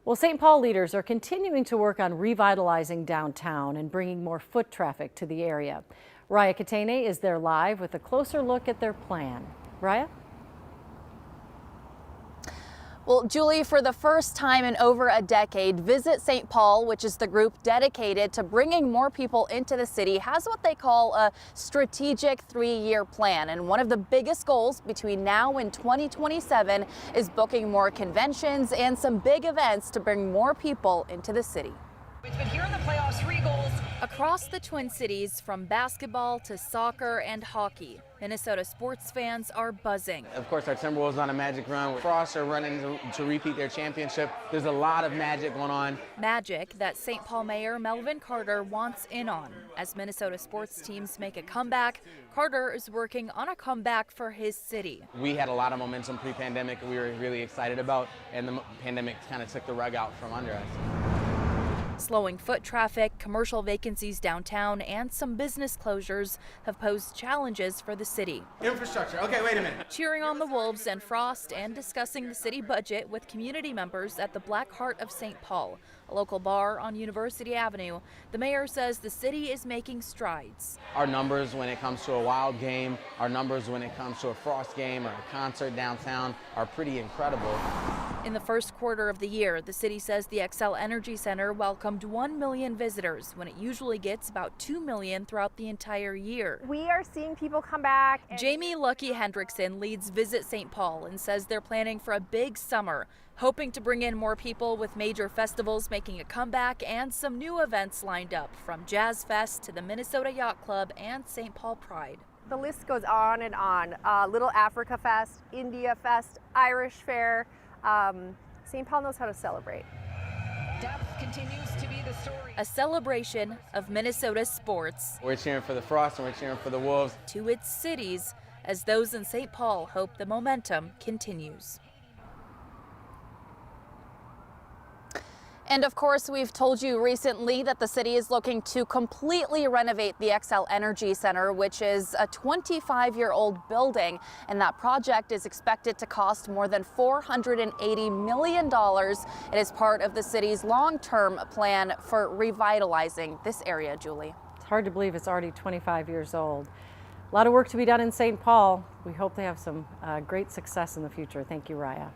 Well, St. Paul leaders are continuing to work on revitalizing downtown and bringing more foot traffic to the area. Raya Katene is there live with a closer look at their plan. Raya? Well, Julie, for the first time in over a decade, Visit St. Paul, which is the group dedicated to bringing more people into the city, has what they call a strategic 3-year plan. And one of the biggest goals between now and 2027 is booking more conventions and some big events to bring more people into the city. It's been here in the playoffs, 3 goals. Across the Twin Cities, from basketball to soccer and hockey, Minnesota sports fans are buzzing. Of course, our Timberwolves on a magic run. Frost are running to repeat their championship. There's a lot of magic going on. Magic that St. Paul Mayor Melvin Carter wants in on. As Minnesota sports teams make a comeback, Carter is working on a comeback for his city. We had a lot of momentum pre-pandemic we were really excited about, and the pandemic kind of took the rug out from under us. Slowing foot traffic, commercial vacancies downtown, and some business closures have posed challenges for the city. Infrastructure. Okay, wait a minute. Cheering on the Wolves and Frost and discussing the city budget with community members at the Black Heart of St. Paul, a local bar on University Avenue, the mayor says the city is making strides. Our numbers when it comes to a Wild game, our numbers when it comes to a Frost game or a concert downtown are pretty incredible. In the first quarter of the year, the city says the Xcel Energy Center welcomed 1 million visitors when it usually gets about 2 million throughout the entire year. We are seeing people come back. Jamie Lucky Hendrickson leads Visit St. Paul and says they're planning for a big summer, hoping to bring in more people with major festivals making a comeback and some new events lined up, from Jazz Fest to the Minnesota Yacht Club and St. Paul Pride. The list goes on and on. Little Africa Fest, India Fest, Irish Fair. St. Paul knows how to celebrate. Depth continues to be the story. A celebration of Minnesota sports. We're cheering for the Frost and we're cheering for the Wolves. To its cities, as those in St. Paul hope the momentum continues. And of course, we've told you recently that the city is looking to completely renovate the Xcel Energy Center, which is a 25-year-old building. And that project is expected to cost more than $480 million. It is part of the city's long-term plan for revitalizing this area, Julie. It's hard to believe it's already 25 years old. A lot of work to be done in St. Paul. We hope they have some great success in the future. Thank you, Raya.